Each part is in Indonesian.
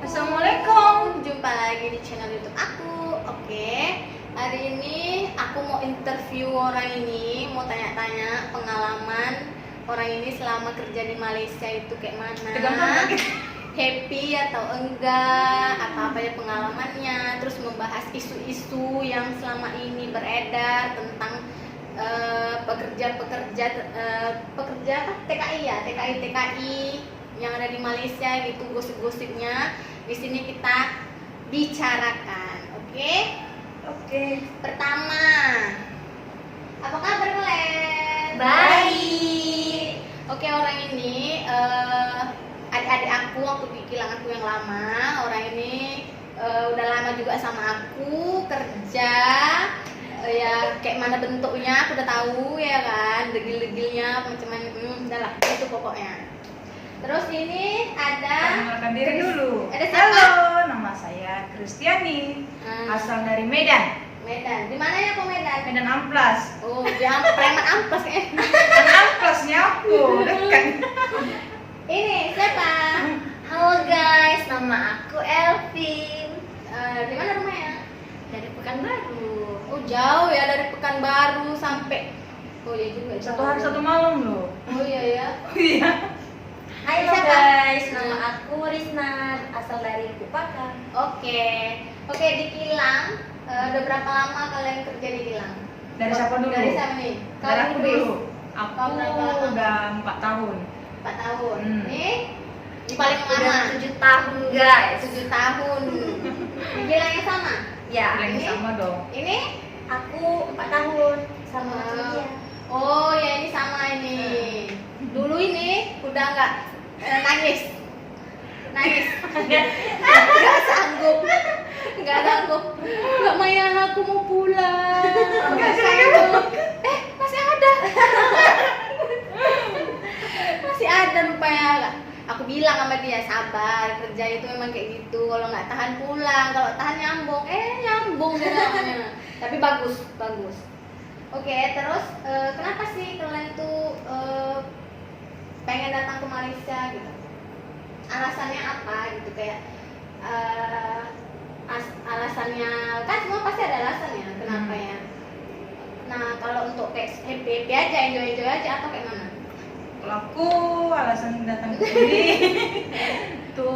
Assalamualaikum. Jumpa lagi di channel YouTube aku. Oke, hari ini aku mau interview orang ini, mau tanya-tanya pengalaman orang ini selama kerja di Malaysia itu kayak mana, happy atau enggak, apa-apa ya pengalamannya, terus membahas isu-isu yang selama ini beredar tentang pekerja apa? TKI yang ada di Malaysia gitu, gosip-gosipnya di sini kita bicarakan. Oke. Pertama, apa kabar kalian? Baik. Oke, orang ini adik-adik aku waktu di kilang aku yang lama. Orang ini udah lama juga sama aku kerja. Ya kayak mana bentuknya aku udah tahu ya kan, degil-degilnya macam-macam, udahlah itu pokoknya. Terus ini ada Perkenalkan diri dulu. Ada siapa? Halo, nama saya Kristiani, asal dari Medan. Medan. Di mana ya kok Medan? Medan Amplas. Oh, dia preman ampas kayaknya. Kan Amplasnya aku, dekat. Ini siapa? Halo guys, nama aku Elvin Di mana rumahnya? dari Pekanbaru. Oh, jauh ya dari Pekanbaru sampai. Oh iya juga. Satu jauh. hari satu malam loh. Oh iya ya. Oh iya. Halo Siapa? guys, nama aku Risna, asal dari Kupaka. Oke, di kilang. Udah berapa lama kalian kerja di kilang? Dari siapa dulu? Dari siapa nih? Dari aku Chris. dulu. Aku Kau berapa lama? udah 4 tahun. 4 tahun. Hmm. Nih, di paling Udah lama 7 tahun guys. 7 tahun. Di kilang yang sama? Ya, Yang ini? sama dong. Ini? aku 4 tahun sama Ah. dia. Oh ya, ini sama ini. Dulu ini udah nggak nangis. Nggak sanggup. Nggak Maya, aku mau pulang. Nggak sanggup. Masih ada. Masih ada rupanya. Aku bilang sama dia, sabar, kerja itu memang kayak gitu. Kalau nggak tahan pulang, kalau tahan nyambung. Nyambung bilangnya. Tapi bagus. Oke, terus kenapa sih kalian tuh pengen datang ke Malaysia gitu? Alasannya apa gitu, kayak alasannya kan semua pasti ada alasannya kenapa ya. Nah, kalau untuk kayak happy aja, enjoy aja atau kayak mana? Kalau aku alasan datang ke sini itu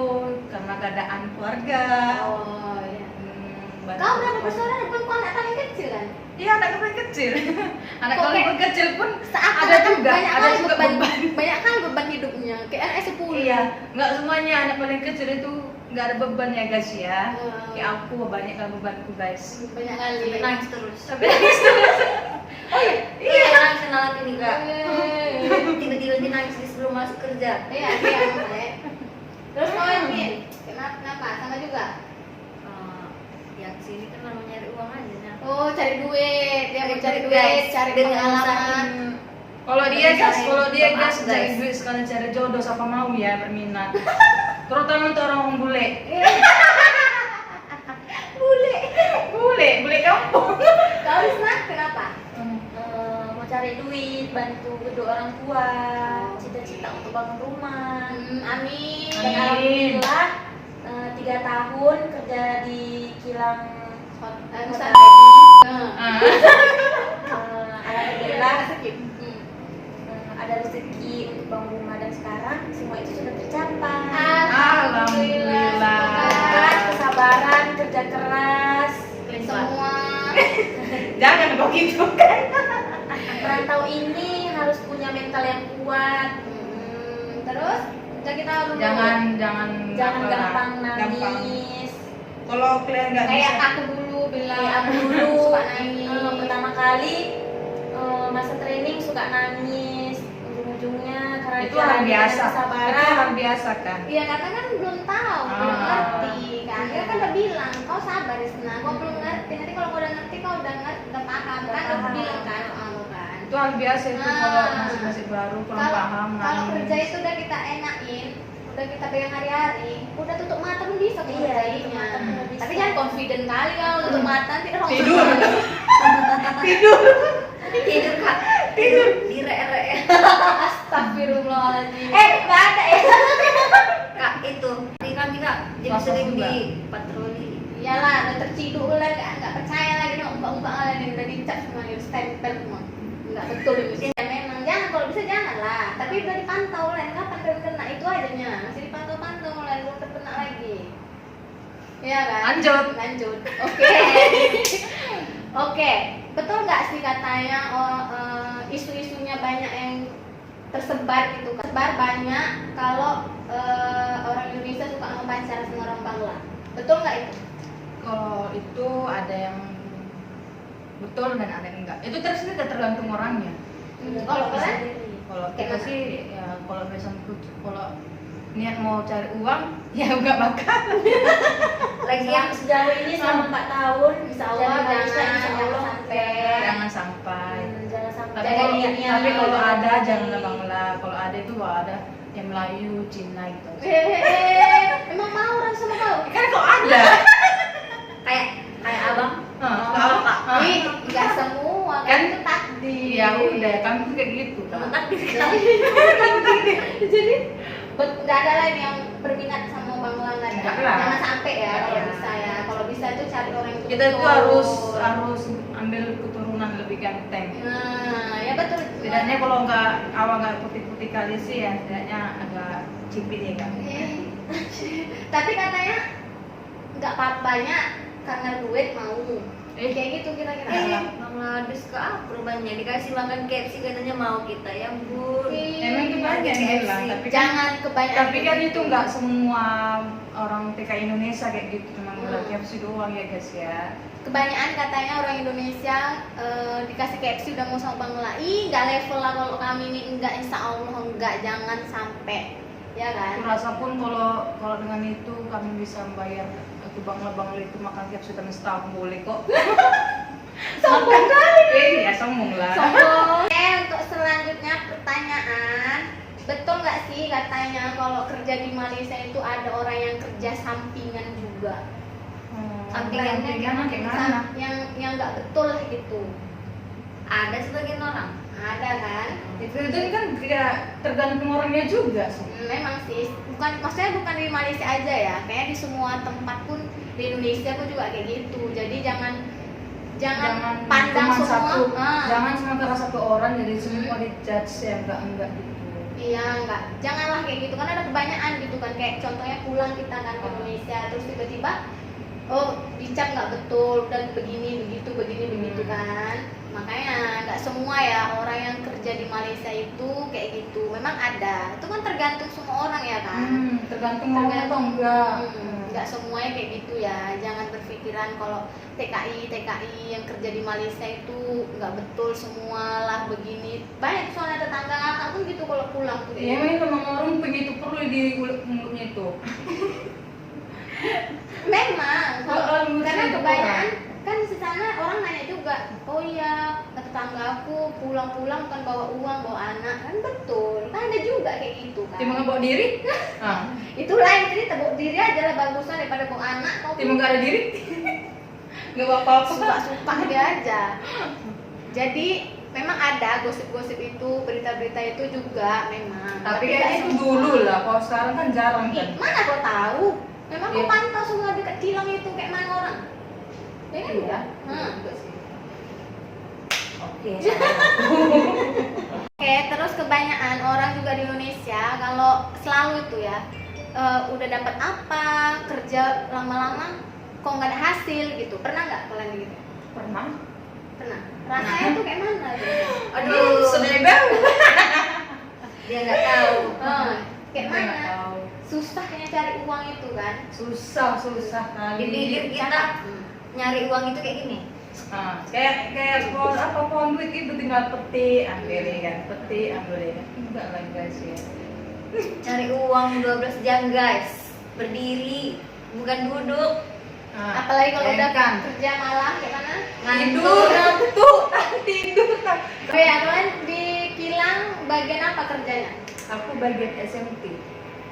karena keadaan keluarga. Oh iya. Bantu Kau berapa keluarga. bersaudara? Bukan kau anak paling kecil kan? Iya, anak paling kecil. Anak Kok paling kayak kecil pun Seakan ada juga, ada juga beban. banyak kali beban hidupnya. Kayak anak 10. Iya, nggak semuanya anak paling kecil itu nggak ada beban ya guys ya. Kayak aku banyak kan bebanku guys. Banyak kali. Sampai nangis terus. Tapi nangis terus. Oh iya. Iya, nangis kenalan ini enggak. Iya. Tiba-tiba dia nangis sebelum masuk kerja. Iya. Terus kau Edwin, kenapa? Sama juga? Yang sini kan mau nyari uang aja. Nah. Oh, cari duit. Dia mau cari duit, Guys, cari dengan pengalaman. usahain Kalau dia guys, guys. cari duit sekalian cari jodoh siapa mau ya berminat. Terutama untuk orang bule. Bule kampung. Kau Risna, kenapa? Mau cari duit, bantu kedua orang tua, cita-cita untuk bangun rumah. Amin. Dan Amin. alhamdulillah 3 tahun kerja di kilang Nusa. Ah. alhamdulillah ada rezeki untuk bangun rumah dan sekarang semua itu sudah tercapai. Alhamdulillah. Berkat kesabaran, kerja keras, Semua. Jangan begitu kan. perantau ini harus punya mental yang kuat. Terus kita dulu. Jangan Jangan apa, gampang gampang. nangis. Kalau kalian nggak Kayak bisa, aku dulu bilang. Kayak aku dulu suka nangis. pertama kali masa training suka nangis. Ujung-ujungnya karena itu hal jalan biasa. dengan Itu kesabaran. hal biasa kan. Iya, karena kan belum tahu, belum Ah. ngerti kan. Dia kan udah bilang, kau sabar Risna, kau belum ngerti. Nanti kalau kau udah ngerti, kau udah paham kan? Aku paham. bilang kan soalmu kan. Itu hal biasa itu Ah. kalau masih baru kurang paham. Kalau nangis. kerja itu udah kita enakin, udah kita pegang hari-hari, udah tutup mata pun bisa Iya, ngerjainnya. tutup mata pun udah bisa. Tapi jangan confident kali kalau tutup mata nanti orang Tidur. Tidur. Tidur kak. Tidur. Dire-re. Astagfirullahaladzim. Nggak ada ya. Kak itu di kami kan Kak, jadi Swasta sering juga. di patroli. Iyalah, udah terciduk lah, nggak percaya lagi dong, umpah-umpah lah yang udah dicap semua, udah stempel semua. Nggak betul itu. Ya, memang jangan, kalau bisa jangan lah. Tapi udah dipantau lah, kapan kalian kena itu ajanya, masih dipantau-pantau lah, belum terkena lagi. Iya kan? Lanjut. Oke. Oke, betul nggak sih katanya isu-isunya banyak yang tersebar gitu kan? Tersebar banyak kalau orang Indonesia suka sama pacaran sama orang Bangla. Betul nggak itu? Kalau itu ada yang betul dan ada yang enggak. Itu terus tergantung orangnya. Kalau kalian? Kalau Kayak kita mana? sih ya kalau misalnya kalau niat mau cari uang ya enggak bakal. Lagi yang sejauh ini selama 4 tahun, Insya Allah jadi Malaysia, jangan insya Allah sampai. Jangan sampai. Jangan sampai. Tapi Jaga kalau, dirinya. tapi kalau ada jangan Bangla. Kalau ada itu ada yang Melayu, Cina gitu. Emang mau orang sama kau? Kan kok ada. kayak abang. Kalau Ih, nggak semua kan Kan? itu takdir. ya udah kan kayak gitu. Teman takdir kita. Jadi nggak ada lagi yang berminat sama Bangla, nggak ada. Enggak lah. Jangan sampai ya Enggak kalau ya. bisa ya. Kalau bisa itu cari orang yang Kita tuh betul. harus ambil keturunan lebih ganteng. Nah, ya betul. Setidaknya kalau nggak awal nggak putih-putih kali sih ya setidaknya agak cipit ya kan. Tapi katanya nggak apa-apanya karena duit mau. Kayak gitu kira-kira. Bangladesh ke apa rupanya dikasih makan KFC katanya mau kita ya ampun. Emang itu banyak yang bilang, tapi kan Jangan kebanyakan. tapi kan itu nggak semua orang TKI Indonesia kayak gitu, cuma Hmm. KFC doang ya guys ya. Kebanyakan katanya orang Indonesia dikasih KFC udah mau sama Bangla. Ih, nggak level lah kalau kami ini enggak, insya Allah enggak, jangan sampai. Ya kan? Aku rasa pun kalau dengan itu kami bisa membayar itu Bangla itu makan KFC dalam setahun boleh kok. Sombong kali. Ya sombong lah. Sombong. Untuk selanjutnya pertanyaan, betul nggak sih katanya kalau kerja di Malaysia itu ada orang yang kerja sampingan juga? Sampingannya kayak mana? Yang nggak betul gitu. Ada sebagian orang. Ada kan? Itu kan tidak tergantung orangnya juga sih. Memang sih, maksudnya bukan di Malaysia aja ya, kayak di semua tempat pun, di Indonesia pun juga kayak gitu. Jadi jangan pandang cuma semua. jangan cuma karena satu orang jadi semua dijudge ya enggak gitu. Iya, enggak. Janganlah kayak gitu, kan ada kebanyakan gitu kan. Kayak contohnya pulang kita kan ke Indonesia, terus tiba-tiba dicap nggak betul dan begini begitu kan. Makanya nggak semua ya orang yang kerja di Malaysia itu kayak gitu. Memang ada. Itu kan tergantung semua orang ya kan. Tergantung mau atau enggak. Nggak semuanya kayak gitu ya. Jangan berpikiran kalau TKI yang kerja di Malaysia itu nggak betul semua lah begini. Banyak soalnya tetangga kakak pun gitu kalau pulang tuh. Ya memang orang begitu perlu di mulutnya itu. Memang, Kalau karena itu kebanyakan kan di sana orang nanya juga, oh iya tetangga aku pulang-pulang bukan bawa uang, bawa anak, kan betul, kan ada juga kayak gitu kan. Cuma nggak bawa diri? Itulah yang cerita, bawa diri aja lah bagusan daripada bawa anak. Cuma nggak ada diri? Nggak bawa apa-apa. Suka-suka dia aja. Jadi memang ada gosip-gosip itu, berita-berita itu juga memang. Tapi nggak kayaknya itu semua. dulu lah, kalau sekarang kan jarang kan. Mana kau tahu? Memang kau Iya. pantau semua dekat kilang itu kayak mana orang? Ya kan? Iya. Hmm. Oke. Oke, terus kebanyakan orang juga di Indonesia kalau selalu itu ya udah dapat apa, kerja lama-lama kok nggak ada hasil gitu. Pernah nggak kalian gitu? Pernah? Pernah. Rasanya tuh kayak mana gitu? Aduh, Sebebel. dia nggak tahu. Kayak mana? Susahnya cari uang itu kan? Susah kali. Dipikir kita nyari uang itu kayak gini. Kayak pohon duit itu tinggal petik ambil ya kan, petik ambil ya kan. Enggak lah guys ya. Cari uang 12 jam guys. Berdiri, bukan duduk. Apalagi kalau udah kan kerja malam kayak mana? tidur tidur. Oke, ya, kalian di kilang bagian apa kerjanya? Aku bagian SMT.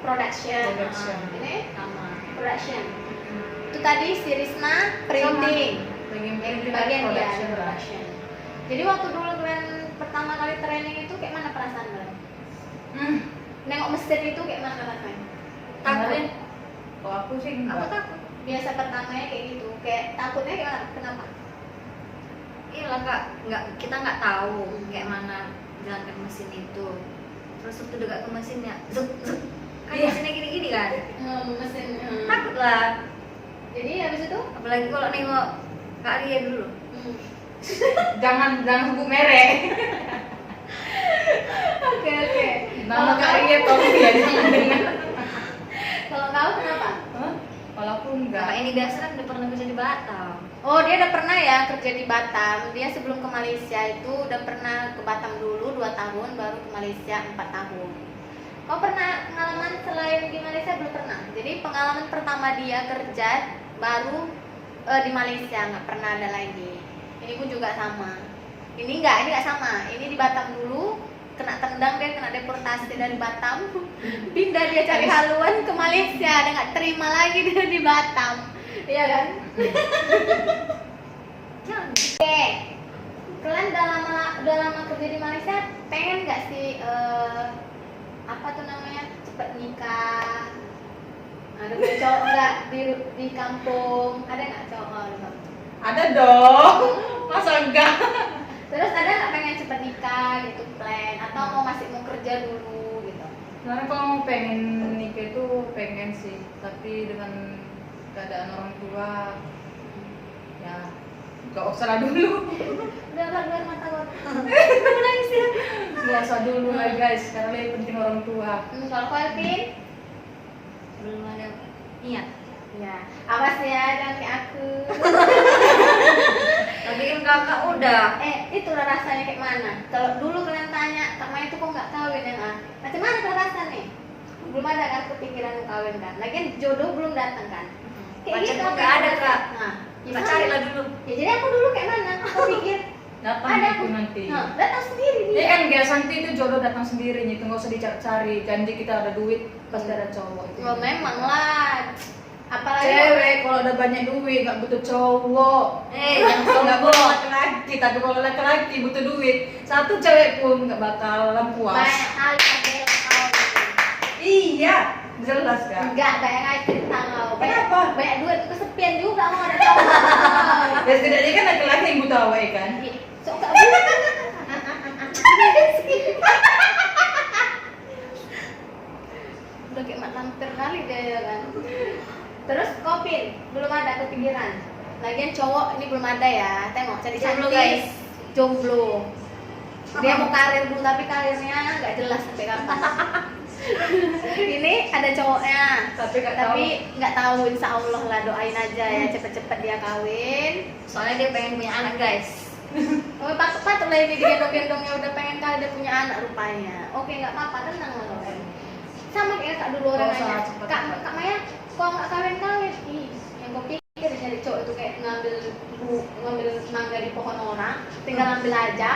Production. Ini Sama. production. Itu tadi si Risma printing. Bagian dia production lah. production. Jadi waktu dulu kalian pertama kali training itu kayak mana perasaan kalian? Nengok mesin itu kayak mana rasanya? Takut. Kalau aku sih Aku enggak. takut. Biasa pertamanya kayak gitu. Kayak takutnya gimana? Kenapa? Iya lah kak, kita nggak tahu kayak mana jalankan mesin itu. Terus waktu dekat ke mesinnya, zuk zuk, kan Iya. mesinnya gini-gini kan. Mesin. Takut lah. Jadi habis itu? Apalagi kalau nengok Kak Ria dulu. Jangan sebut merek. Oke. Nama Kak Ria tolong ya jangan dengar. Kalau kau kenapa? Hah? Kalau aku Kakak enggak. ini biasa kan udah pernah kerja di Batam. Oh, dia udah pernah ya kerja di Batam. Dia sebelum ke Malaysia itu udah pernah ke Batam dulu 2 tahun, baru ke Malaysia 4 tahun. Kau pernah pengalaman selain di Malaysia? Belum pernah. Jadi pengalaman pertama dia kerja baru di Malaysia, nggak pernah ada lagi. Ini pun juga sama. Ini nggak sama. Ini di Batam dulu, kena tendang dia, kena deportasi dari Batam. Pindah dia cari haluan ke Malaysia, dia nggak terima lagi dia di Batam. Iya kan? Jangan. Oke, kalian udah lama kerja di Malaysia, pengen nggak sih apa tuh namanya cepet nikah? Ada punya cowok nggak di kampung? Ada nggak cowok kalau di kampung? Ada dong. Masa enggak? Terus ada nggak pengen cepet nikah gitu plan? Atau masih mau kerja dulu gitu? Sebenarnya kalau mau pengen nikah itu pengen sih, tapi dengan keadaan orang tua ya nggak usah lah dulu. Udah keluar mata gua. Nggak usah dulu lah guys, karena lebih penting orang tua. Kalau kau Alvin? Belum ada niat. Ya, awas ya jangan kayak aku. Tapi kan kakak udah. Itulah rasanya kayak mana? Kalau dulu kalian tanya, Kak Maya itu kok nggak kawin ya? Macam mana kalau rasanya? Belum ada kan kepikiran mau kawin kan? Lagian jodoh belum datang kan? Pacar gitu pun apa nggak yang ada, rasanya? Kak. Nah, ya Kak sama. cari lah dulu. Ya jadi aku dulu kayak mana? Aku pikir Datang ada itu nanti. Nah, datang sendiri Ya dia. kan guys, nanti itu jodoh datang sendiri, itu nggak usah dicari-cari. Janji kita ada duit, pasti ada cowok. Itu. Oh, memang lah. Apalagi Cewek kalau udah banyak duit nggak butuh cowok. Jangan Nggak butuh sombong. laki-laki, tapi kalau laki-laki butuh duit, satu cewek pun nggak bakalan puas. banyak hal yang beda kau. Iya, jelas kan. Enggak, banyak aja cerita kau. Kenapa? Banyak duit itu kesepian juga mau ada cowok. Ya setidaknya kan laki-laki yang butuh awet kan. So enggak bukan. Udah kayak mak lampir kali dia ya kan. Terus kopin, belum ada kepikiran. Lagian cowok ini belum ada ya. Tengok cari Jomblo, cantik, guys. jomblo. Dia mau karir dulu tapi karirnya nggak jelas sampai kapan. Ini ada cowoknya. Tapi nggak tahu. Tapi nggak tahu, insya Allah lah doain aja ya cepet-cepet dia kawin. Soalnya dia pengen punya anak guys. Oh, patut lah ini digendong-gendongnya udah pengen kali dia punya anak rupanya. Oke, nggak apa-apa, tenang lah kau. Sama kayak kak dulu orang Nggak usah nanya, cepet-cepet. Kak Maya, kok nggak kawin-kawin? Ih, yang kau pikir dari cowok itu kayak ngambil mangga di pohon orang, tinggal ambil aja.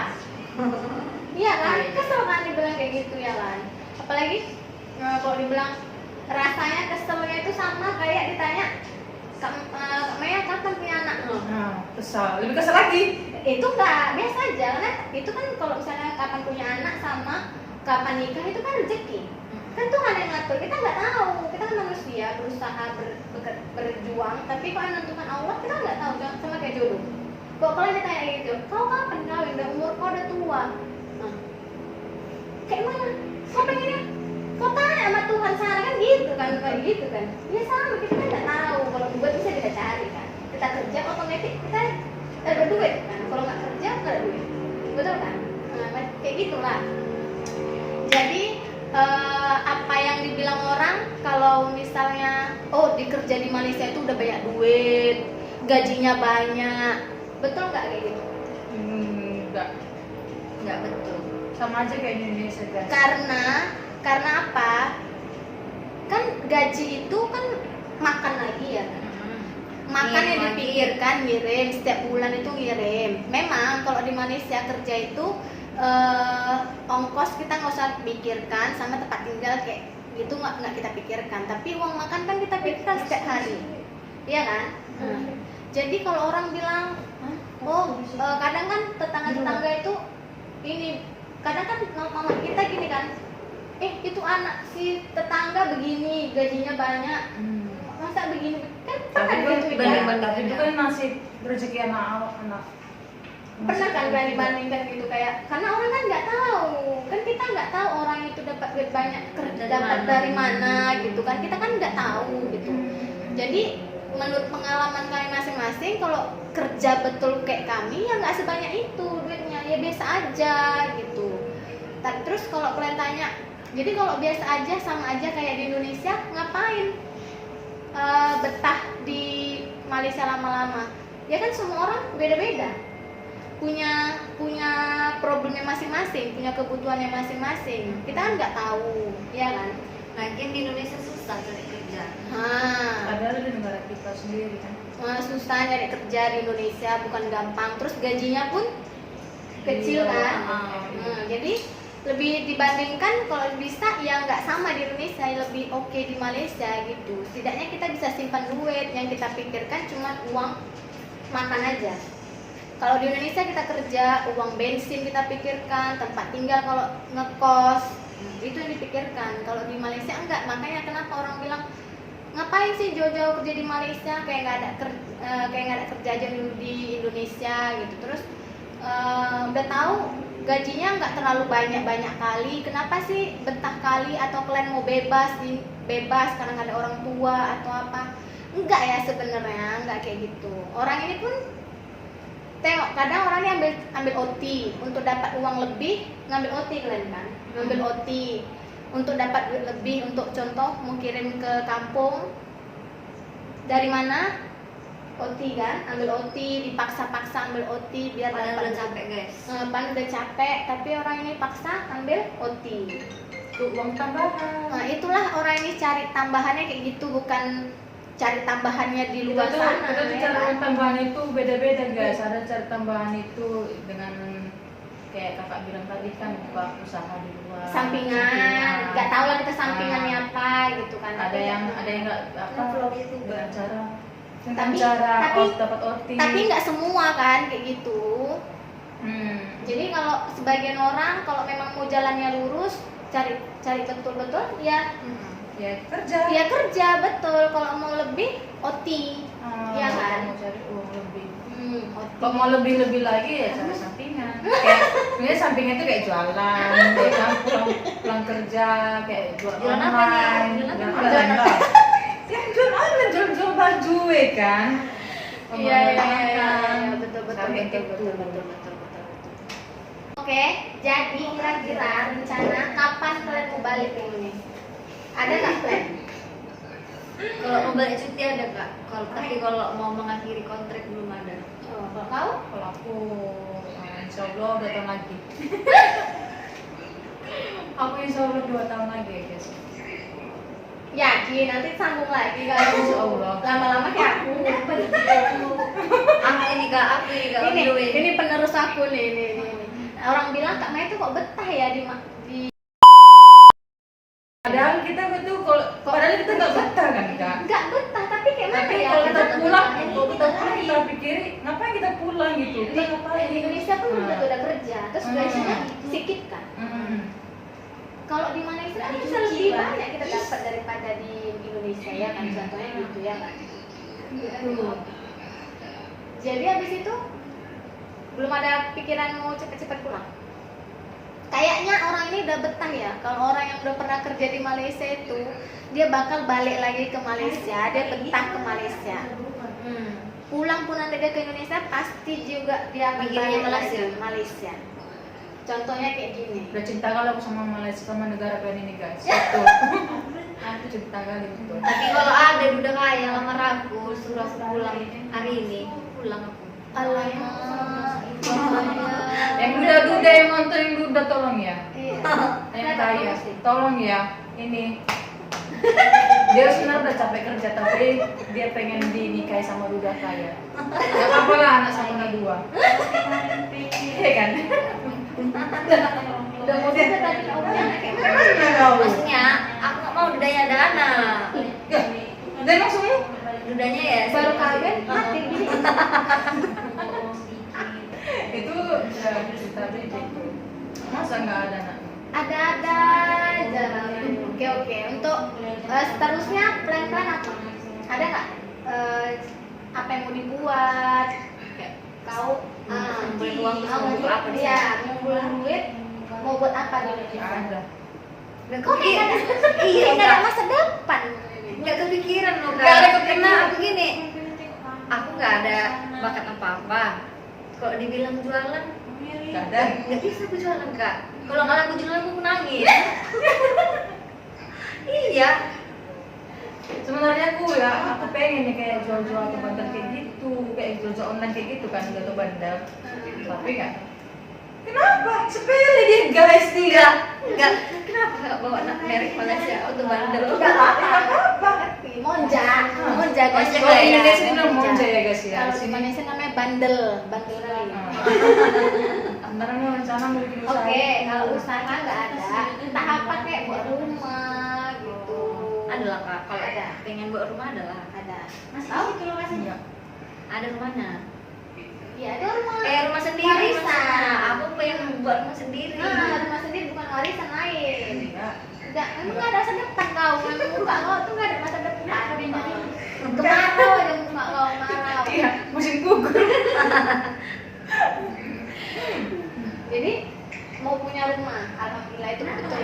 Iya kan? Kesel kan dibilang kayak gitu ya kan? Apalagi kalau dibilang rasanya keselnya itu sama kayak ditanya Kak Maya kapan punya anak? Nah, kesal. Lebih kesal lagi. Itu enggak biasa aja karena itu kan kalau misalnya kapan punya anak sama kapan nikah itu kan rezeki. Kan Tuhan yang ngatur, kita nggak tahu, kita kan manusia berusaha berjuang, tapi kalau yang menentukan Allah kita nggak tahu, sama kayak jodoh. Kok kalian ditanya gitu, kau kapan kawin? Udah umur kau udah tua. Nah, kayak mana? Kau pengennya? Kau tanya sama Tuhan sana kan gitu kan, kayak gitu kan? Ya sama, kita kan nggak tahu. Kalau duit bisa kita cari kan. Kita kerja otomatis kita ada duit kan. Kalau nggak kerja nggak ada duit, betul kan? Nah, kayak gitulah. Jadi apa yang dibilang orang kalau misalnya dikerja di Malaysia itu udah banyak duit, gajinya banyak, betul nggak kayak gitu? Nggak betul. Sama aja kayak di Indonesia guys. Karena apa? Kan gaji itu kan makan lagi ya kan? Makan yang dipikirkan ngirim setiap bulan itu ngirim. Memang kalau di Malaysia kerja itu ongkos kita nggak usah pikirkan, sama tempat tinggal kayak gitu nggak kita pikirkan. Tapi uang makan kan kita pikirkan setiap hari, iya kan? Jadi kalau orang bilang, kadang kan tetangga itu ini, kadang kan mama kita gini kan, itu anak si tetangga begini gajinya banyak, bisa begini kan Tapi pernah kan, gitu ya. tapi itu kan nasib rezeki anak. pernah kan kalian dibandingkan gitu kayak karena orang kan nggak tahu kan kita nggak tahu orang itu dapat duit banyak dapat dari mana gitu kan kita kan nggak tahu gitu jadi menurut pengalaman kalian masing-masing kalau kerja betul kayak kami ya nggak sebanyak itu duitnya ya biasa aja gitu terus kalau kalian tanya jadi kalau biasa aja sama aja kayak di Indonesia ngapain betah di Malaysia lama-lama ya kan semua orang beda-beda punya problemnya masing-masing, punya kebutuhannya masing-masing. Kita kan nggak tahu, ya kan? Lagian di Indonesia susah cari kerja. Padahal di negara kita sendiri kan. Susah nyari kerja di Indonesia, bukan gampang. Terus gajinya pun kecil kan? Jadi lebih dibandingkan kalau bisa ya nggak sama di Indonesia, lebih oke di Malaysia gitu. Setidaknya kita bisa simpan duit, yang kita pikirkan cuma uang makan aja. Kalau di Indonesia kita kerja, uang bensin kita pikirkan, tempat tinggal kalau ngekos, itu yang dipikirkan. Kalau di Malaysia enggak, makanya kenapa orang bilang ngapain sih jauh-jauh kerja di Malaysia, kayak nggak ada kerja aja di Indonesia gitu. Terus udah tahu gajinya nggak terlalu banyak kali, kenapa sih betah kali atau kalian mau bebas karena nggak ada orang tua atau apa? Enggak ya sebenarnya, enggak kayak gitu. Orang ini pun tengok kadang orang ini ambil OT untuk dapat uang lebih, ngambil OT kalian kan, ngambil OT untuk dapat duit lebih, untuk contoh mau kirim ke kampung dari mana OT kan, ambil OT dipaksa-paksa ambil OT biar Padahal dapat udah capek guys. padahal udah capek tapi orang ini paksa ambil OT Untuk uang tambahan. nah itulah orang ini cari tambahannya kayak gitu, bukan cari tambahannya di luar sana. Kita tuh ya cari kan? uang tambahan itu beda-beda guys. Ada cari tambahan itu dengan kayak kakak bilang tadi kan buka usaha di luar. Sampingan, nggak tahu lah kita sampingannya apa gitu kan. Ada yang nggak apa Vlog itu dengan cara Tapi- dapat OT. Tapi nggak semua kan kayak gitu. Jadi kalau sebagian orang kalau memang mau jalannya lurus, cari betul-betul ya ya kerja. ya kerja betul. Kalau mau lebih OT. Iya kan? Mau cari uang lebih. OT. Kalau mau lebih lagi ya cari sampingan. Kayak sebenarnya sampingan itu kayak jualan, ya kan pulang kerja kayak jual Jualan apa online, nih? Jualan apa? jualan online. Ya jual online, jual baju ya kan. Iya Pemakan. betul. Sampai gitu. Oke, jadi kira-kira rencana kapan kalian mau balik ke Indonesia? Ada nggak plan? Kalau mau balik cuti ada kak. Kalau mau mengakhiri kontrak belum ada. Kalau kau? Kalau aku insya Allah 2 tahun lagi. Aku insya Allah 2 tahun lagi ya guys. Yakin nanti sambung lagi kalau Insya Allah. lama-lama kayak aku. Aku ini kak videoin. Ini penerus aku nih, ini. Orang bilang Kak Maya tuh kok betah ya di Padahal kita itu padahal kita nggak betah kan kak. nggak betah tapi kayak mana Tapi ya? kalau kita pulang, hari. kita pikirin ngapain kita pulang gitu? Kita ngapain? Di Indonesia pun udah kerja, terus gajinya sedikit kan. Kalau di Malaysia kan bisa lebih banyak kita dapat daripada di Indonesia ya kan, contohnya gitu ya kan. Jadi habis itu belum ada pikiran mau cepet-cepet pulang. Kayaknya orang ini udah betah ya. Kalau orang yang udah pernah kerja di Malaysia itu, dia bakal balik lagi ke Malaysia, dia betah ke Malaysia. Pulang pun nanti dia ke Indonesia, pasti juga dia akan Mikirnya balik lagi Malaysia. ke Malaysia. Contohnya kayak gini. Udah cinta kali aku sama Malaysia, sama negara kalian ini guys. Betul. Aku cinta kali betul. Tapi kalau ada duda kaya lamar aku suruh aku pulang hari ini, pulang aku. Alamak. Yang duda-duda yang nonton yang duda tolong ya. Iya. Yang kaya, tolong ya. Ini dia sebenarnya udah capek kerja tapi dia pengen dinikahi sama duda kaya. Gak apa-apa lah anak sama anak 2. Iya kan? Udah mau juga tapi orangnya kayak mana? Mana kau? Maksudnya aku nggak mau dudanya ada anak. Dan maksudnya Dudanya ya Baru kawin mati gini. itu cerita beda. Masa nggak ada anak? Ada aja. Oke. Untuk seterusnya plan-plan apa? ada nggak apa yang mau dibuat? Kayak Kau ngumpulin uang terus mau buat apa di Iya, sana? ngumpulin duit mau buat apa di Ada. Nggak Kok kayak nggak ada, Iya, kayak nggak ada Kak. masa depan? Nggak kepikiran loh, Kak. Nggak ada kepikiran. Karena begini, aku nggak ada bakat apa-apa. Kalau dibilang jualan, Nggak ada. nggak bisa aku jualan, Kak. Kalau nggak aku jualan, aku nangis. Iya. Sebenarnya aku pengen nih kayak jual-jual atau bandel kayak gitu, kayak jual-jual online kayak gitu kan, atau bandel. Tapi kan, kenapa? Sepele dia guys Enggak, enggak. Kenapa nggak bawa merek Malaysia auto bandel? Nggak apa-apa. apa? Monja guys. Monja, Kalau di ya. Indonesia bilang monja ya guys ya. Kalau di Sini. Indonesia namanya bandel kali. Sebenarnya rencana mau bikin usaha. Oke, kalau usaha nggak ada, entah apa kayak buat rumah gitu. Adalah, Kak. Kalau ada pengen buat rumah adalah Ada. tahu Iya. ada rumahnya. Iya, ada rumah. Rumah sendiri. Warisan. Mas. Aku pengen buat rumah sendiri. Rumah sendiri bukan warisan lain. Iya. Emang nggak ada masa depan kau, emang muka kau tuh nggak ada masa depan. Kemarau aja muka kau marau. Iya, musim gugur. Jadi mau punya rumah, alhamdulillah itu betul.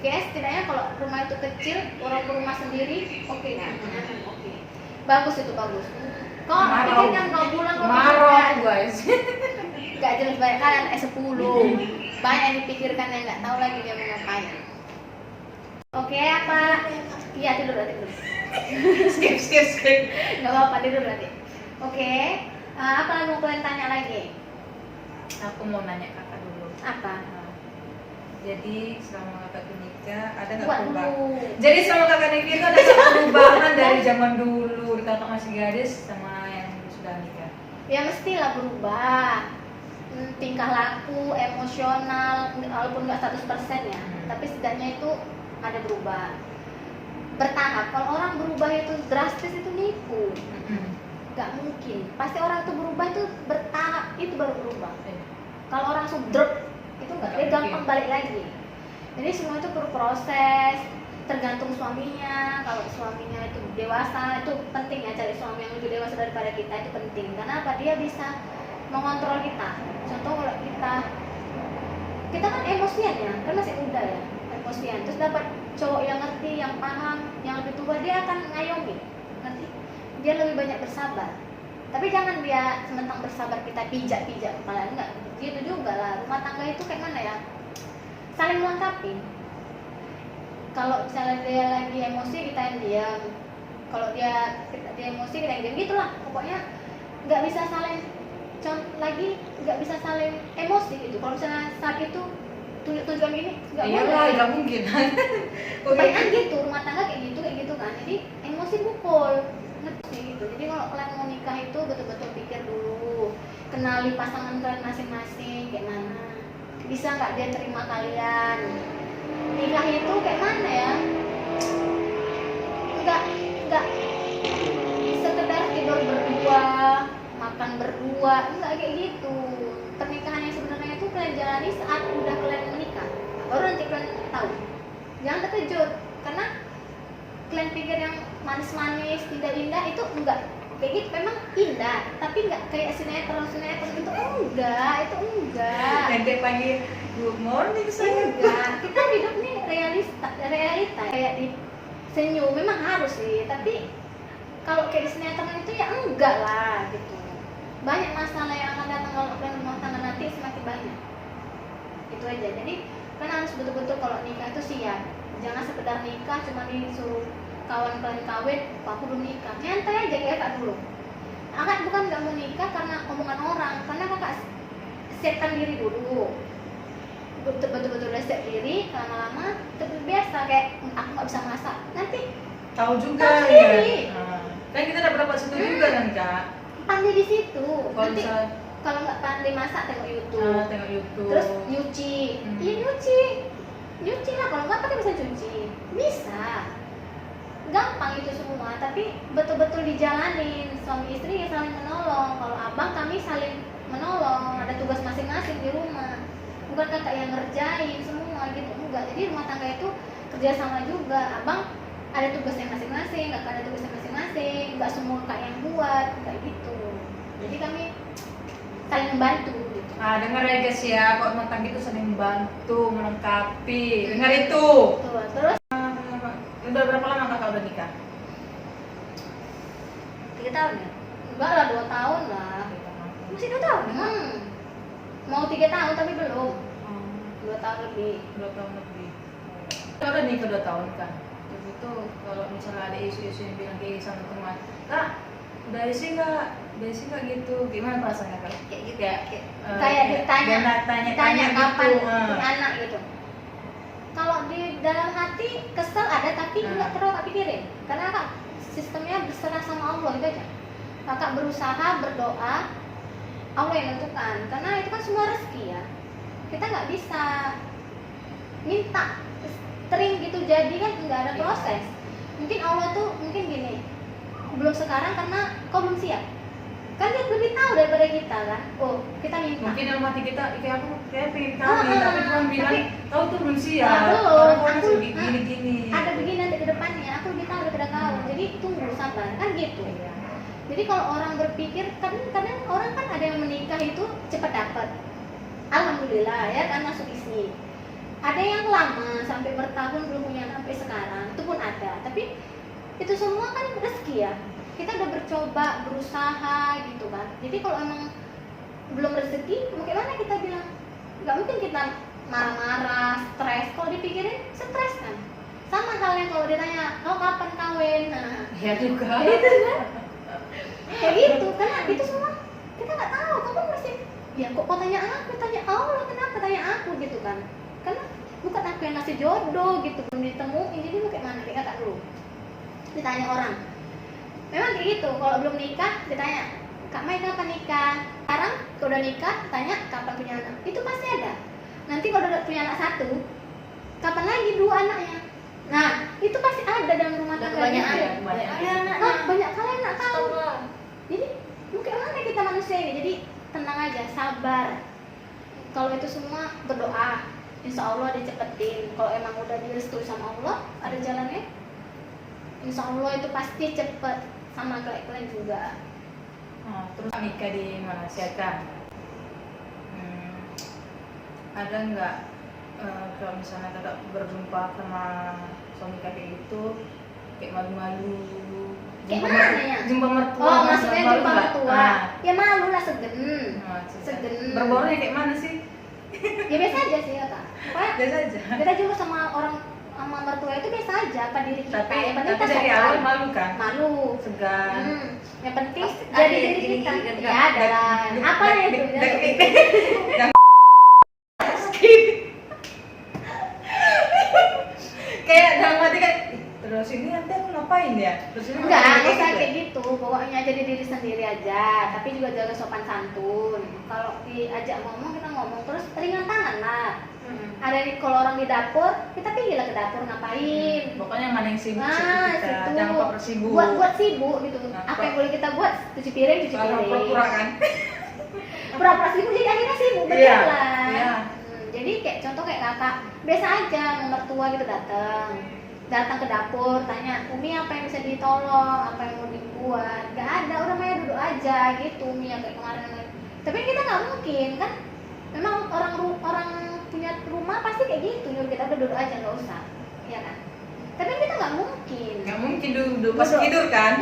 Oke, setidaknya kalau rumah itu kecil, orang berumah sendiri, oke kan? Oke, bagus itu bagus. Kau Marau. pikirkan kau pulang kau Marau pikirkan. aku guys. Gak jelas banyak kan anak S10 banyak yang dipikirkan yang nggak tahu lagi dia mau ngapain. Oke, apa? Iya, tidur berarti tidur. skip. Nggak apa-apa, tidur berarti. Oke, apa lagi mau kalian tanya lagi? Aku mau nanya kakak dulu. Apa? Jadi selama kakak tuh nikah ada nggak Buat perubahan? dulu. Jadi selama kakak nikah itu ada nggak perubahan dari zaman dulu kakak masih gadis sama yang sudah nikah? Ya mestilah berubah. Tingkah laku, emosional, walaupun nggak 100% ya, tapi setidaknya itu ada berubah. Bertahap. Kalau orang berubah itu drastis itu nipu. Nggak mungkin. Pasti orang itu berubah itu bertahap, itu baru berubah. Kalau orang langsung drop itu nggak, dia gampang balik lagi. Jadi semua itu perlu proses, tergantung suaminya. Kalau suaminya itu dewasa, itu penting ya, cari suami yang lebih dewasa daripada kita, itu penting. Karena apa? Dia bisa mengontrol kita. Contoh kalau kita kan emosian ya, kan masih muda ya, emosian. Terus dapat cowok yang ngerti, yang paham, yang lebih tua, dia akan ngayomi, ngerti? Dia lebih banyak bersabar. Tapi jangan dia sementang bersabar kita pijak kepala, enggak. Gitu juga lah. Rumah tangga itu kayak mana ya? Saling melengkapi. Kalau misalnya dia lagi emosi, kita yang diam. Kalau dia emosi, kita yang diam. Gitulah. Pokoknya nggak bisa saling nggak bisa saling emosi gitu. Kalau misalnya saat itu tujuan ini nggak Iya lah, nggak mungkin. kebanyakan gitu, rumah tangga kayak gitu kan. Jadi emosi pukul, ngerti gitu. Jadi kalau kalian mau nikah itu betul-betul pikir dulu, kenali pasangan kalian masing-masing kayak mana, bisa nggak dia terima kalian. Nikah itu kayak mana ya, nggak sekedar tidur berdua, makan berdua, enggak kayak gitu. Pernikahan yang sebenarnya itu kalian jalani saat udah kalian menikah, baru nanti kalian tahu. Jangan terkejut, karena kalian pikir yang manis-manis, indah-indah itu enggak kayak gitu. Memang indah, tapi enggak kayak sinetron itu enggak, itu enggak. Nanti pagi good morning sayang. Enggak, kita hidup nih realita kayak di senyum memang harus sih, tapi kalau kayak di sinetron itu ya enggak lah gitu. Banyak masalah yang akan datang kalau kalian rumah tangga nanti, semakin banyak. Itu aja. Jadi kalian harus betul-betul kalau nikah itu siap. Jangan sekedar nikah cuma disuruh kawan kalian kawin, aku belum nikah. Nyantai aja kayak kak dulu. Kakak bukan nggak mau nikah karena omongan orang, karena kakak siapkan diri dulu. Betul-betul udah siap diri, lama-lama terbiasa kayak aku nggak bisa masak. Nanti Tahu juga Tahu ya. sendiri. Kan kita dapat situ juga kan kak. pandai di situ. Kalau Nanti misalnya kalau nggak pandai masak tengok YouTube. tengok YouTube. Terus nyuci, iya nyuci lah. Kalau nggak pakai bisa cuci, bisa. Gampang itu semua, tapi betul-betul dijalanin. Suami istri ya saling menolong. Kalau abang kami saling menolong. Ada tugas masing-masing di rumah. Bukan kakak yang ngerjain semua gitu, enggak. Jadi rumah tangga itu kerjasama juga. Abang ada ada tugasnya masing-masing, kakak ada tugasnya masing-masing, nggak semua kak yang buat kayak gitu. Jadi kami saling membantu gitu. Nah, dengar ya guys ya, kok tentang itu saling membantu, melengkapi. Dengar itu. Tuh, terus Udah berapa lama kakak udah nikah? 3 tahun ya? enggak lah 2 tahun lah. Masih 2 tahun ya? Mau 3 tahun tapi belum. 2 tahun lebih. 2 tahun lebih. Kalau udah nikah 2 tahun kan. Terus itu kalau misalnya ada isu-isu yang bilang kayak sama teman, kak udah isi nggak? Udah isi nggak gitu? Gimana perasaannya kak? Kayak gitu Kayak Kayak ditanya, tanya kapan gitu. punya anak gitu. Kalau di dalam hati kesel ada tapi nggak perlu tak pikirin. Karena kak sistemnya berserah sama Allah itu aja. Kakak berusaha berdoa, Allah yang menentukan. Karena itu kan semua rezeki ya. Kita nggak bisa minta sering gitu jadi kan nggak ada proses. Mungkin Allah tuh mungkin gini, belum sekarang karena kau belum siap. Kan dia lebih tahu daripada kita kan. Oh kita minta. Mungkin dalam hati kita, kayak aku kayak pengen kawin, tapi Tuhan bilang, tapi- kau tuh belum siap. Nah, belum. Orang orang Aku- gini-gini. Ada begini nanti ke depannya, aku lebih tahu daripada kau. Jadi tunggu sabar kan gitu. Jadi kalau orang berpikir kadang orang kan ada yang menikah itu cepat dapat. Alhamdulillah ya kan masuk isi. Ada yang lama sampai bertahun belum punya anak sampai sekarang, itu pun ada. Tapi itu semua kan rezeki ya. Kita udah bercoba, berusaha gitu kan. Jadi kalau emang belum rezeki, mau gimana kita bilang? Gak mungkin kita marah-marah, stres. Kalau dipikirin, stres kan. Sama halnya kalau ditanya, kau kapan kawin? Nah, Ya juga. kayak gitu kan? Kayak gitu, karena itu semua kita nggak tahu. Kamu mesti, ya kok kau tanya aku, tanya Allah, kenapa tanya aku gitu kan? Karena bukan aku yang ngasih jodoh gitu, belum ditemuin. Jadi mau kayak mana? Kayak kata dulu. Ditanya orang, memang kayak gitu. Kalau belum nikah, ditanya, Kak Mai kapan nikah? Sekarang kalau udah nikah, tanya kapan punya anak. Itu pasti ada. Nanti kalau udah punya anak 1, kapan lagi 2 anaknya? Nah, itu pasti ada dalam rumah tangga. Kebanyakan gitu. ya? Kebanyakan. Banyak kalian nggak tahu. Astagfirullah. Jadi mungkin mana kita manusia ini. Jadi tenang aja, sabar. Kalau itu semua berdoa, insya Allah dicepetin. Kalau emang udah direstui sama Allah, ada jalannya. Insya Allah itu pasti cepet. Sama kayak kalian juga. Nah, terus nikah di Malaysia kan? Ada nggak kalau misalnya kakak berjumpa sama suami kakek gitu, kayak malu-malu? Kayak mana ya? Jumpa mertua. Oh, maksudnya malu jumpa nggak? mertua. Nah, Ya malu lah segen. cerita. Segen. Berbaurnya kayak mana sih? Ya biasa aja sih ya kak. Pokoknya Biasa aja. kita juga sama orang sama mertua itu biasa aja. Apa diri kita? Tapi yang penting tapi kita dari sopan. awal malu kan? Malu. Segan. Yang penting Pasti jadi ada diri gini, kita. gini, Ya ada lah. Apa ya itu? Yang kayak dalam hati kan, terus ini nanti aku ngapain ya? Terus ini Enggak, ngapain? nggak usah kayak gitu. Pokoknya jadi diri sendiri aja. Tapi juga jaga sopan santun. Kalau diajak ngomong kita ngomong terus ringan tangan lah. Ada di kalau orang di dapur, kita pergilah ke dapur ngapain? Pokoknya mana yang sibuk Nah, sibuk kita, situ. jangan lupa bersibuk. Buat sibuk gitu. Nah, Apa yang boleh kita buat? Cuci piring, cuci Kalau piring. pura-pura kan? Pura-pura sibuk jadi akhirnya sibuk Iya, berjalan. iya. Jadi kayak contoh kayak kakak biasa aja mau mertua gitu datang ke dapur tanya Umi apa yang bisa ditolong, apa yang mau dibuat. Gak ada, udah Maya duduk aja gitu Umi yang kayak kemarin. Tapi kita nggak mungkin kan, memang orang punya rumah pasti kayak gitu nyuruh kita udah duduk aja nggak usah, ya kan? Tapi kita nggak mungkin. Nggak mungkin duduk pas Duduk. tidur kan?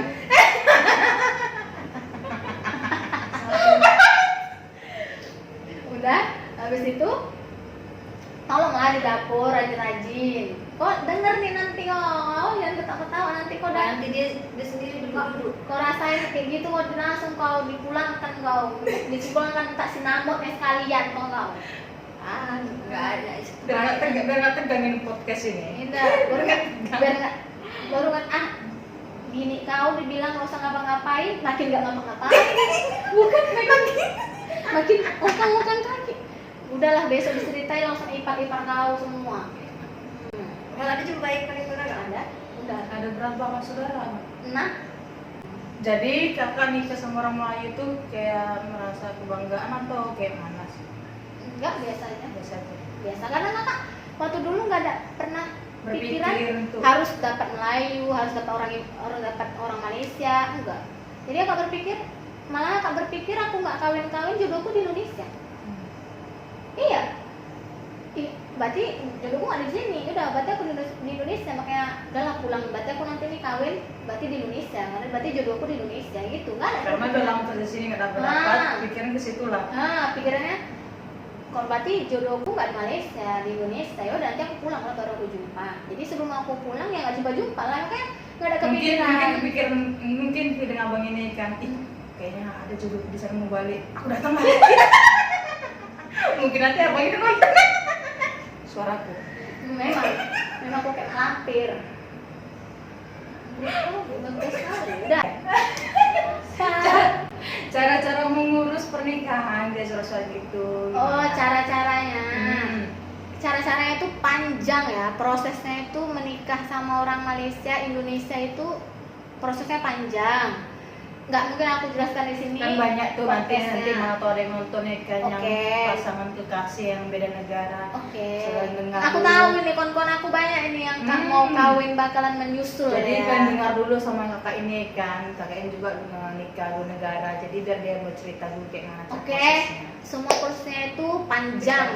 Udah habis itu tolonglah di dapur rajin-rajin. Kok denger nih nanti kau jangan ketawa-ketawa nanti kau udah Nanti dia sendiri duduk-duduk. kau rasain kayak gitu kau langsung kau dipulangkan kau dipulangkan tak sinamotnya sekalian kau. Nggak ada. Biar nggak tegangin podcast ini. Indah baru kan gini kau dibilang nggak usah ngapa-ngapain makin nggak ngapa-ngapain. Bukan makin ongkang kaki. Udahlah besok diceritain langsung ipar-ipar kau semua. Kalau ada juga baik paling kurang nggak ada. Udah. Ada berapa kakak saudara? Nah, Jadi kakak nikah sama orang Melayu itu kayak merasa kebanggaan atau kayak mana sih? enggak biasanya. Biasa aja. Biasa karena kakak waktu dulu nggak ada pernah pikiran untuk harus dapat Melayu, harus dapat orang Malaysia, enggak. Jadi akak berpikir, malah akak berpikir aku nggak kawin jodohku di Indonesia. Iya. Berarti jodohku nggak di sini. Udah, berarti aku di Indonesia, makanya udahlah pulang. Berarti aku nanti nih kawin, berarti di Indonesia. Karena berarti jodohku di Indonesia, gitu kan? karena udah lama kerja sini nggak dapat pikiran ke situ lah. Pikirannya kalau berarti jodohku nggak di Malaysia, di Indonesia. Ya udah, nanti aku pulang lah baru aku jumpa. Jadi sebelum aku pulang ya nggak jumpa lah, makanya nggak ada kepikiran. Mungkin dengan abang ini kan, kayaknya ada jodoh di sana mau balik, aku datang lagi. Mungkin nanti abang itu nonton suaraku. Memang aku kayak lampir. Bagus sekali. Udah. Cara-cara mengurus pernikahan dia suara gitu. Oh, cara-caranya. Hmm. Itu panjang ya. Prosesnya itu menikah sama orang Malaysia, Indonesia itu prosesnya panjang. Nggak mungkin aku jelaskan di sini. Kan banyak tuh nanti podcastnya. mana tuh ada yang nonton ya kan Oke. yang pasangan kekasih yang beda negara. Oke. Selain dengar Aku dulu. tahu ini kon-kon aku banyak ini yang mau kawin bakalan menyusul. Jadi ya. kan dengar dulu sama kakak ini kan, kakaknya juga dengan nikah dua negara. Jadi biar dia mau cerita dulu kayak mana cara Oke. prosesnya. Semua prosesnya itu panjang.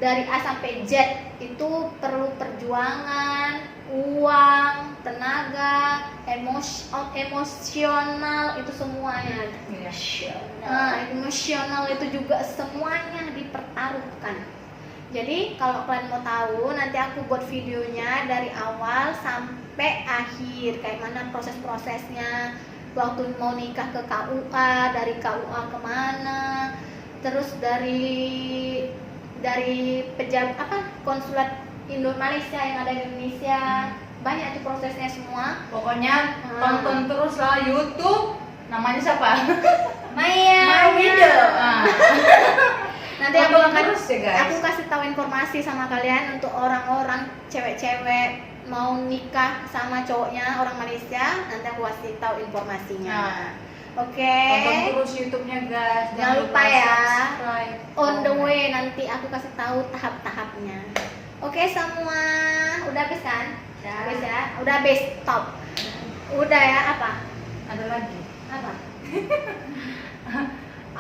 Dari A sampai Z itu perlu perjuangan, uang, tenaga, emosional itu semuanya. Iya. Nah, emosional itu juga semuanya dipertaruhkan. Jadi kalau kalian mau tahu, nanti aku buat videonya dari awal sampai akhir, kayak mana proses-prosesnya, waktu mau nikah ke KUA, dari KUA kemana, terus dari konsulat Malaysia yang ada di Indonesia, banyak tuh prosesnya semua. Pokoknya tonton terus lah YouTube. Namanya siapa? Maya Video. Ah. Nanti aku Tonton akan terus ya, guys. aku kasih tahu informasi sama kalian untuk orang-orang cewek-cewek mau nikah sama cowoknya orang Malaysia, nanti aku kasih tahu informasinya. Nah. Oke. Tonton terus YouTube-nya guys. Jangan lupa ya. subscribe. On the way nanti aku kasih tahu tahap-tahapnya. Oke semua, udah habis kan? Udah. Habis ya? Udah habis, stop. Udah ya, apa? Ada lagi. Apa?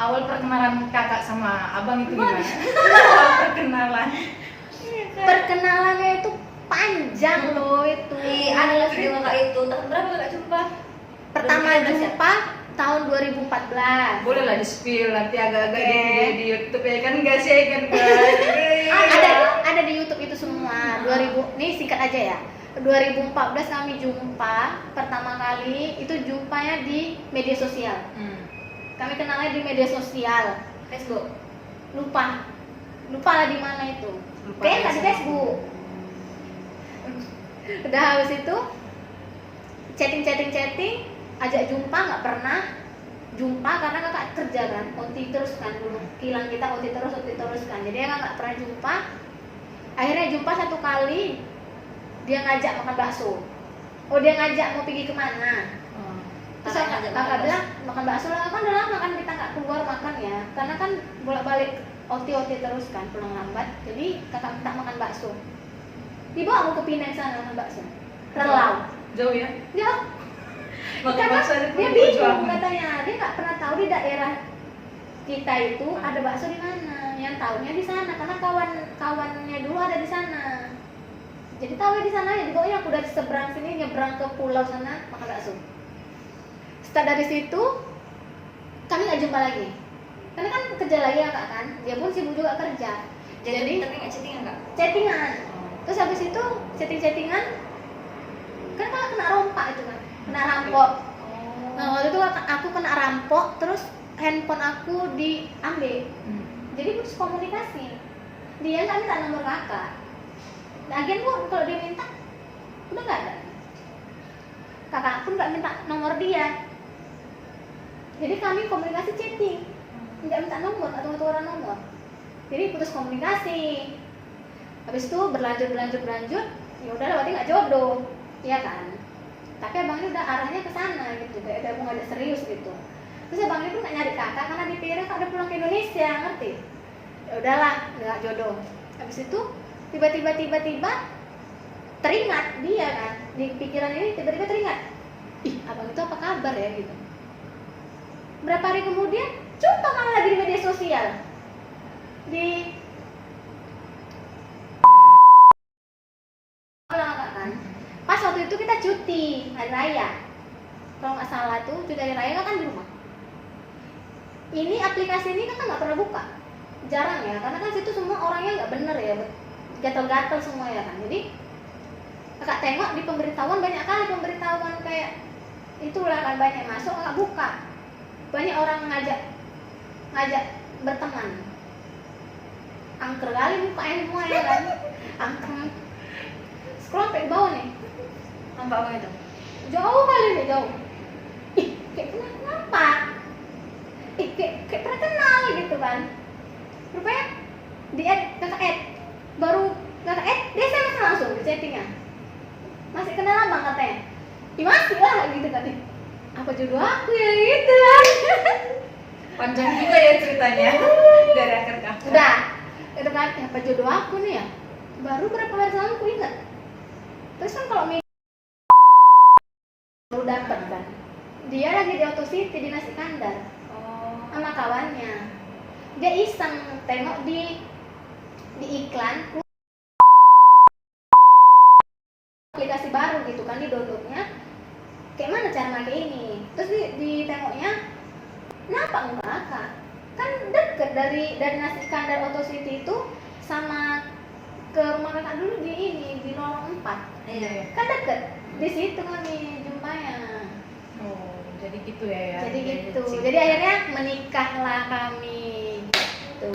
Awal perkenalan kakak sama abang itu gimana? Awal perkenalan. Perkenalannya itu panjang loh itu. Ada video kakak itu, tahun berapa kakak jumpa? Pertama 2013 ya? jumpa tahun 2014. Boleh lah di spill nanti agak-agak Oke. di YouTube ya kan guys ya kan guys. Ada di YouTube itu semua. 2000 nih singkat aja ya. 2014 kami jumpa pertama kali, itu jumpanya di media sosial. Kami kenalnya di media sosial. Facebook. Lupa lah di mana itu. Kayaknya nggak di Facebook. Udah habis itu chatting, ajak jumpa nggak pernah jumpa karena kakak kerja kan, OT terus kan dulu, kilang kita OT terus kan, jadi emang nggak pernah jumpa. Akhirnya jumpa satu kali, dia ngajak makan bakso. Oh, dia ngajak mau pergi kemana? Terus Kakak ngajak makan kakak bilang makan bakso lah, kan udah lama kan kita nggak keluar makan ya, karena kan bolak-balik OT terus kan, pulang lambat. Jadi kakak minta makan bakso. Dibawa aku ke Pinang sana makan bakso. Relau. Jauh ya? Ya, Makan karena bakso aja dia perlu bingung perjuangan. katanya, dia nggak pernah tahu di daerah kita itu ada bakso di mana. Yang tahunya di sana karena kawannya dulu ada di sana. Jadi tahu di sana ya, pokoknya aku dari seberang sini nyebrang ke pulau sana makan bakso. Setelah dari situ kami nggak jumpa lagi, karena kan kerja lagi ya kak kan, dia pun sibuk juga kerja. Jadi tapi nggak chattingan kak? Chattingan. Terus habis itu chattingan kan kakak kena rompak itu kan, kena rampok. Nah waktu itu aku kena rampok, terus handphone aku diambil. Jadi putus komunikasi. Dia nggak minta nomor kakak. Lagian pun kalau dia minta udah nggak ada. Kakak pun nggak minta nomor dia. Jadi kami komunikasi chatting, nggak minta nomor atau tukeran nomor. Jadi putus komunikasi. Habis itu berlanjut, ya udah berarti nggak jodoh, ya kan? Tapi abang ini udah arahnya ke sana gitu, kayak udah mau ngajak serius gitu. Terus abang ini pun nggak nyari kakak karena dipikirnya kakak udah pulang ke Indonesia, ngerti? Ya udahlah, nggak jodoh. Habis itu tiba-tiba teringat dia kan, di pikiran ini tiba-tiba teringat, ih abang itu apa kabar ya gitu. Berapa hari kemudian jumpa malah lagi di media sosial, di kan. Pas waktu itu kita cuti hari raya, kalau nggak salah tuh cuti hari raya kan di rumah. Ini aplikasi ini kan nggak pernah buka, jarang ya, karena kan situ semua orangnya nggak bener ya, gatel-gatel semua ya kan. Jadi kakak tengok di pemberitahuan banyak kali pemberitahuan kayak itulah kan, banyak masuk nggak buka, banyak orang ngajak berteman, angker kali mukanya semua ya kan, angker. Scroll sampai ke bawah nih, Nampak apa itu? jauh kali nih, jauh. Ih, kayak kenapa? Ih, kayak pernah kenal gitu kan. Rupanya dia kakak Ed, baru kakak Ed, dia SMS langsung di chattingnya. Masih kenal abang katanya. Ih, masih lah gitu kan. Apa jodoh aku ya gitu kan. Panjang juga ya ceritanya dari akhir ke akhir. Udah, itu kan apa jodoh aku nih ya. Baru berapa hari lalu aku ingat. Terus kan kalau baru dapet kan, dia lagi di Auto City di Nasi Kandar sama kawannya. Dia iseng tengok di iklan aplikasi baru gitu kan, di downloadnya kayak mana cara pakai ini. Terus di tengoknya, kenapa enggak kakak? Kan deket dari Nasi Kandar Auto City itu sama ke rumah kakak dulu di ini di lorong 4. Iya. Kan deket, di situ kami jumpanya. Oh, jadi gitu ya. Jadi gitu. cinta. Jadi akhirnya menikahlah kami. Gitu.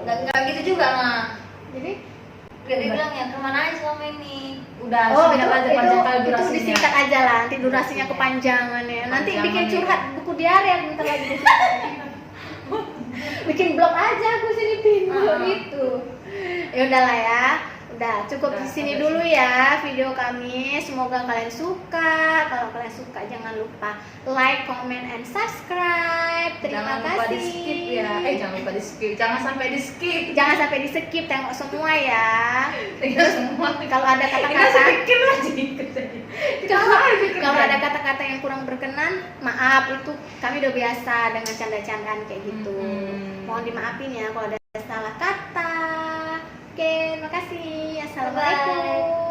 Nggak gitu juga lah. Jadi Dia bilang ya kemana aja selama ini. Udah oh singkat aja panjang kali itu durasinya. disingkat aja lah, nanti durasinya kepanjangan ya. Nanti Kepanjangan bikin ya. curhat buku diare yang bentar lagi di sini. Bikin blog aja aku sini pin gitu. Ya udahlah ya. Udah cukup di Udah, sini sampai dulu ya video kami. Semoga kalian suka. Kalau kalian suka jangan lupa like, comment, and subscribe. Terima Jangan lupa kasih. di skip ya. Jangan lupa di skip. Jangan sampai di skip. Jangan sampai di skip, tengok semua ya. Tinggal semua. Kalau ada Ini kata-kata sedikit lagi. kalau ada kata-kata yang kurang berkenan, maaf, itu kami udah biasa dengan canda-candaan kayak gitu. Mohon dimaafin ya kalau ada salah kata. Oke, makasih. Assalamualaikum.